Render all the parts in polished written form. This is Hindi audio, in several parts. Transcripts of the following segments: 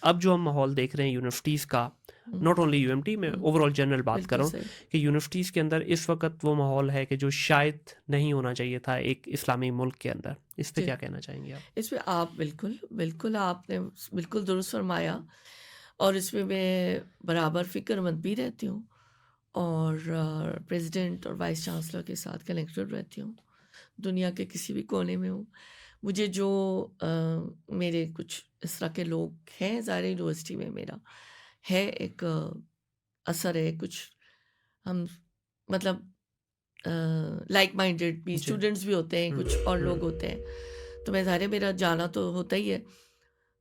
अब जो हम माहौल देख रहे हैं यूनिवर्सिटीज़ का, नॉट ओनली यूएमटी, मैं ओवरऑल जनरल बात कर बिल्कुल रहा हूँ सही। कि यूनिवर्सिटीज़ के अंदर इस वक्त वो माहौल है कि जो शायद नहीं होना चाहिए था एक इस्लामी मुल्क के अंदर। इस पे जी, क्या कहना चाहेंगे आप? इसमें आप बिल्कुल, बिल्कुल आपने बिल्कुल दुरुस्त फरमाया और इसमें मैं बराबर फ़िक्रमंद भी रहती हूँ और प्रेसिडेंट और वाइस चांसलर के साथ कनेक्टेड रहती हूँ। दुनिया के किसी भी कोने में हूँ। मुझे जो मेरे कुछ इस तरह के लोग हैं, ज़ाहिर है यूनिवर्सिटी में मेरा है एक असर है कुछ हम मतलब लाइक माइंडेड भी जी। स्टूडेंट्स भी होते हैं, कुछ और लोग होते हैं। तो मैं ज़ाहिर है मेरा जाना तो होता ही है।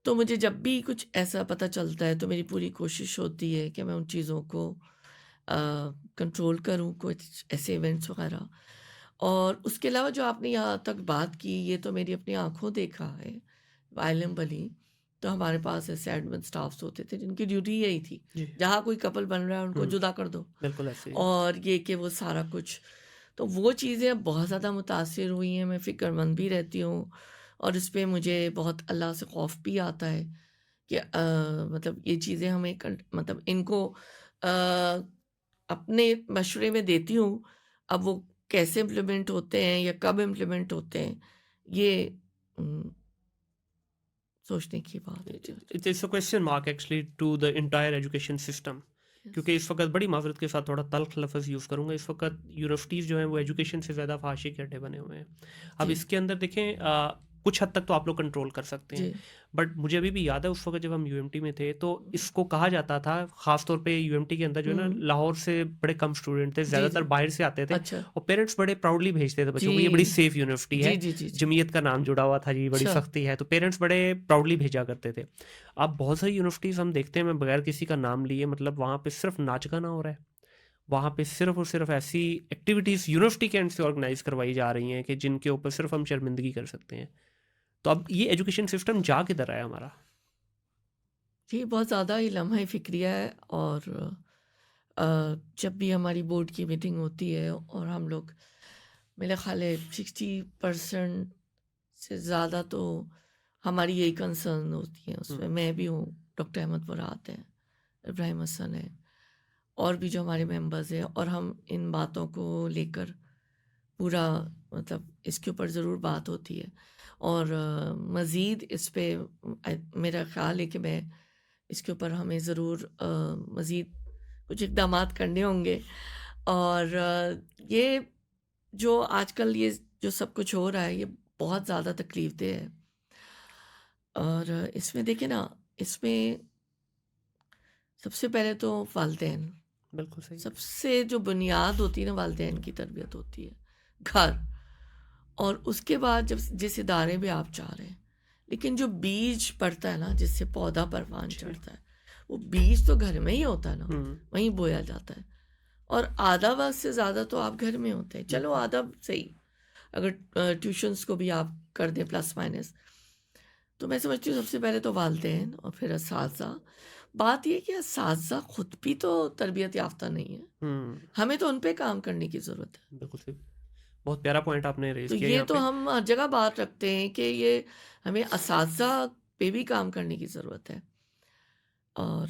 तो मुझे जब भी कुछ ऐसा पता चलता है तो मेरी पूरी कोशिश होती है कि मैं उन चीज़ों को कंट्रोल करूँ, कुछ ऐसे इवेंट्स वगैरह। और उसके अलावा जो आपने यहाँ तक बात की, ये तो मेरी अपनी आँखों देखा है। वाइल्म बली, तो हमारे पास ऐसे एडमिन स्टाफ्स होते थे जिनकी ड्यूटी यही थी, जी। जहाँ कोई कपल बन रहा है उनको हुँ, जुदा कर दो। बिल्कुल ऐसे ही है। और ये कि वो सारा कुछ, तो वो चीज़ें अब बहुत ज़्यादा मुतासिर हुई हैं, मैं फ़िक्रमंद भी रहती हूँ और इस पे मुझे बहुत अल्लाह से खौफ भी आता है कि मतलब ये चीज़ें हमें मतलब इनको अपने मशवरे में देती हूँ, अब वो कैसे इम्प्लीमेंट होते हैं या कब इम्प्लीमेंट होते हैं, ये उम, सोचने की बात है। It is a question mark actually to the entire education system, yes, क्योंकि इस वक्त बड़ी माजरत के साथ थोड़ा तल्ख लफ्ज़ यूज़ करूँगा, इस वक्त यूनिवर्सिटीज़ जो हैं वो एजुकेशन से ज़्यादा फहाशी के अड्डे बने हुए हैं। अब जी, इसके अंदर देखें, कुछ हद तक तो आप लोग कंट्रोल कर सकते हैं, जी। बट मुझे अभी भी याद है उस वक्त जब हम यूएमटी में थे तो इसको कहा जाता था, ख़ास तौर पे यूएमटी के अंदर जो है ना, हुँ, लाहौर से बड़े कम स्टूडेंट थे, जी, ज़्यादातर जी। बाहर से आते थे अच्छा, और पेरेंट्स बड़े प्राउडली भेजते थे जी। बच्चों को, ये बड़ी सेफ़ यूनिवर्सिटी जी, है, जी, जी, जी। जमीयत का नाम जुड़ा हुआ था जी, बड़ी अच्छा, सख्ती है, तो पेरेंट्स बड़े प्राउडली भेजा करते थे। अब बहुत सारी यूनिवर्सिटीज़ हम देखते हैं, मैं बगैर किसी का नाम लिए, मतलब वहाँ पे सिर्फ नाच गाना हो रहा है, वहाँ पे सिर्फ और सिर्फ ऐसी एक्टिविटीज़ यूनिवर्सिटी के एंड से ऑर्गेनाइज करवाई जा रही हैं कि जिनके ऊपर सिर्फ हम शर्मिंदगी कर सकते हैं। तो अब ये एजुकेशन सिस्टम जा किधर रहा है हमारा? ये बहुत ज़्यादा ही लम्हा फ़िक्रिया है और जब भी हमारी बोर्ड की मीटिंग होती है और हम लोग, मेरा ख़्याल है 60% से ज़्यादा तो हमारी यही कंसर्न होती हैं हुँ, उसमें। मैं भी हूँ, डॉक्टर अहमद मुराद हैं, इब्राहिम हसन है और भी जो हमारे मेंबर्स हैं और हम इन बातों को लेकर पूरा मतलब इसके ऊपर ज़रूर बात होती है और मज़ीद इस पे मेरा ख़्याल है कि मैं इसके ऊपर हमें ज़रूर मज़ीद कुछ इक़दामात करने होंगे और ये जो आजकल ये जो सब कुछ हो रहा है, ये बहुत ज़्यादा तकलीफ़देह है और इसमें देखिए ना, इसमें सबसे पहले तो वालिदैन, बिल्कुल सही। सबसे जो बुनियाद होती है ना, वालिदैन की तरबियत होती है, घर। और उसके बाद जब जिस इदारे में आप जा रहे हैं, लेकिन जो बीज पड़ता है ना, जिससे पौधा परवान जी। चढ़ता है, वो बीज तो घर में ही होता है ना, हुँ, वहीं बोया जाता है। और आधा वक़्त से ज़्यादा तो आप घर में होते हैं। चलो बिल्कुल। आधा सही, अगर ट्यूशन्स को भी आप कर दें प्लस माइनस, तो मैं समझती हूँ सबसे पहले तो वालिदैन और फिर असातिज़ा। बात ये है कि असातिज़ा खुद भी तो तरबियत याफ़्ता नहीं है, हुँ, हमें तो उन पे काम करने की ज़रूरत है। बिल्कुल सही। बहुत प्यारा पॉइंट आपने तो रेज़ किया ये यहाँ तो पे। हम हर जगह बात रखते हैं कि ये हमें असातिज़ा पे भी काम करने की ज़रूरत है और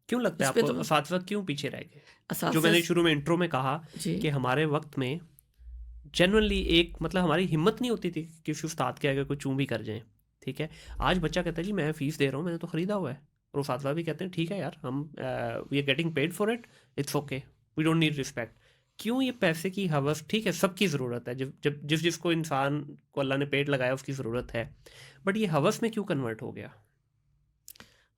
क्यों लगता है इस पे आपको तो असातिज़ा क्यों पीछे रह गए? जो असातिज़ा मैंने शुरू में इंट्रो में कहा जी, कि हमारे वक़्त में जेनुइनली एक मतलब हमारी हिम्मत नहीं होती थी कि किसी उस्ताद के आगे कोई चूँ भी कर जाएँ, ठीक है? आज बच्चा कहता है जी मैं फ़ीस दे रहा हूँ, मैंने तो खरीदा हुआ है। और उस्ताद भी कहते हैं ठीक है यार, हम we are getting paid for it, it's okay, we don't need respect. क्यों ये पैसे की हवस, ठीक है सबकी ज़रूरत है, जब जब जिसको इंसान को अल्लाह ने पेट लगाया उसकी ज़रूरत है, बट ये हवस में क्यों कन्वर्ट हो गया?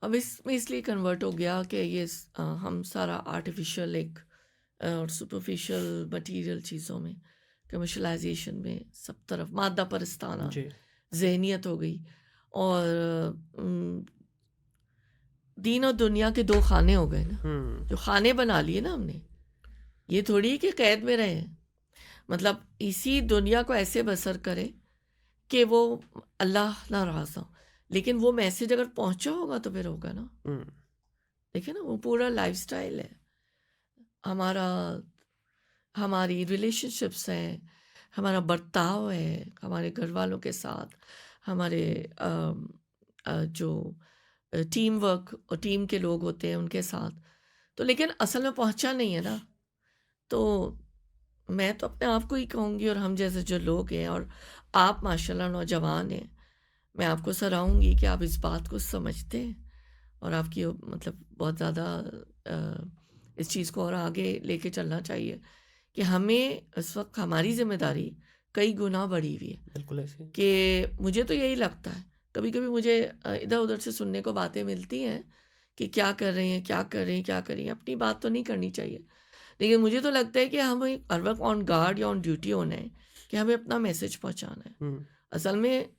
अब इसमें इसलिए कन्वर्ट हो गया कि ये हम सारा आर्टिफिशियल एक और सुपरफिशियल मटेरियल चीज़ों में, कमर्शलाइजेशन में सब तरफ मादा परस्ताना जी। ज़हनियत हो गई और दीन और दुनिया के दो खाने हो गए ना, हुँ, जो खाने बना लिए ना हमने, ये थोड़ी है कि कैद में रहे हैं। मतलब इसी दुनिया को ऐसे बसर करें कि वो अल्लाह नाराज़ हो, लेकिन वो मैसेज अगर पहुंचा होगा तो फिर होगा ना। हुँ, देखिए ना, वो पूरा लाइफस्टाइल है हमारा, हमारी रिलेशनशिप्स हैं, हमारा बर्ताव है हमारे घर वालों के साथ, हमारे जो टीम वर्क और टीम के लोग होते हैं उनके साथ, तो लेकिन असल में पहुंचा नहीं है ना। तो मैं तो अपने आप को ही कहूँगी, और हम जैसे जो लोग हैं, और आप माशाल्लाह नौजवान हैं, मैं आपको सराहूँगी कि आप इस बात को समझते हैं, और आपकी मतलब बहुत ज़्यादा इस चीज़ को और आगे लेके चलना चाहिए कि हमें इस वक्त हमारी जिम्मेदारी कई गुना बढ़ी हुई है। बिल्कुल ऐसे ही। कि मुझे तो यही लगता है, कभी-कभी मुझे इधर उधर से सुनने को बातें मिलती हैं कि क्या कर रही हैं, क्या कर रही हैं, क्या कर रही हैं, अपनी बात तो नहीं करनी चाहिए। लेकिन मुझे तो लगता है कि हमें हर वक्त ऑन गार्ड या ऑन ड्यूटी होना है कि हमें अपना मैसेज पहुंचाना है। हुँ, असल में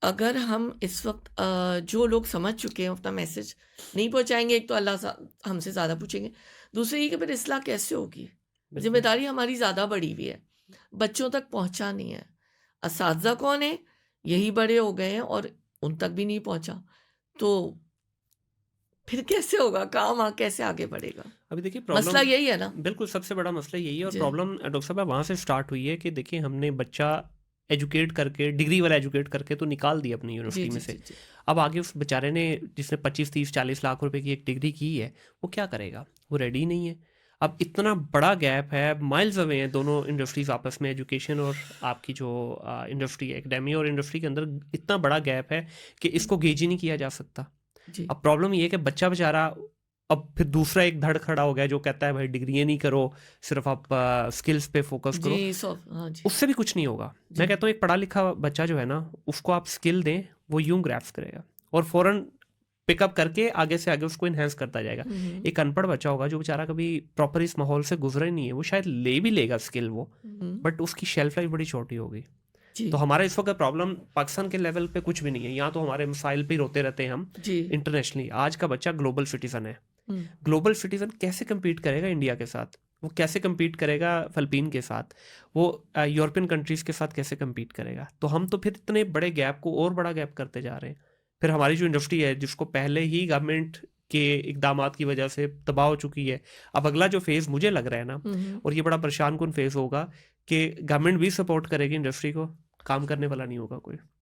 अगर हम इस वक्त जो लोग समझ चुके हैं अपना मैसेज नहीं पहुंचाएंगे, एक तो अल्लाह हमसे ज़्यादा पूछेंगे, दूसरी ये कि फिर इस्लाह कैसे होगी। बिल्कुल। जिम्मेदारी हमारी ज़्यादा बढ़ी हुई है, बच्चों तक पहुंचा नहीं है। असातिज़ा कौन है, यही बड़े हो गए हैं और उन तक भी नहीं पहुंचा, तो फिर कैसे होगा काम, कैसे आगे बढ़ेगा। अभी देखिए मसला प्रॉब्लम, यही है ना बिल्कुल सबसे बड़ा मसला यही है, और जी प्रॉब्लम डॉक्टर साहब वहाँ से स्टार्ट हुई है कि देखिए हमने बच्चा एजुकेट करके, डिग्री वाला एजुकेट करके तो निकाल दिया अपनी जी यूनिवर्सिटी में जी से। जी जी अब आगे उस बेचारे ने, जिसने 25 30 40 लाख रुपए की एक डिग्री की है, वो क्या करेगा? वो रेडी ही नहीं है। अब इतना बड़ा गैप है, माइल्स अवे हैं दोनों इंडस्ट्रीज आपस में, एजुकेशन और आपकी जो इंडस्ट्री है, एकेडमिया और इंडस्ट्री के अंदर इतना बड़ा गैप है कि इसको गेज ही नहीं किया जा सकता। जी अब प्रॉब्लम ये है कि बच्चा बेचारा, अब फिर दूसरा एक धड़ खड़ा हो गया जो कहता है भाई डिग्री नहीं करो, सिर्फ आप स्किल्स पे फोकस जी करो। हाँ जी उससे भी कुछ नहीं होगा। मैं जी कहता हूँ एक पढ़ा लिखा बच्चा जो है ना, उसको आप स्किल दें, वो यूं ग्रैस्प करेगा और फौरन पिकअप करके आगे से आगे उसको इन्हेंस करता जाएगा। हम्म एक अनपढ़ बच्चा होगा जो बेचारा कभी प्रॉपर इस माहौल से गुजरा ही नहीं है, वो शायद ले भी लेगा स्किल वो, हम्म, बट उसकी शेल्फ लाइफ बड़ी छोटी होगी। जी तो हमारा इस वक्त प्रॉब्लम पाकिस्तान के लेवल पे कुछ भी नहीं है, यहाँ तो हमारे मिसाइल पे ही रोते रहते हैं हम। जी इंटरनेशनली आज का बच्चा ग्लोबल सिटीजन है। हम्म ग्लोबल सिटीजन कैसे compete करेगा इंडिया के साथ? वो कैसे compete करेगा फिलिपीन के साथ? वो यूरोपियन कंट्रीज के साथ कैसे compete करेगा? तो हम तो फिर इतने बड़े गैप को और बड़ा गैप करते जा रहे हैं। फिर हमारी जो इंडस्ट्री है, जिसको पहले ही गवर्नमेंट के इकदामात की वजह से तबाह हो चुकी है, अब अगला जो फेज़ मुझे लग रहा है ना, हम्म और ये बड़ा परेशान कुन फेज़ होगा कि गवर्नमेंट भी सपोर्ट करेगी इंडस्ट्री को, काम करने वाला नहीं होगा कोई।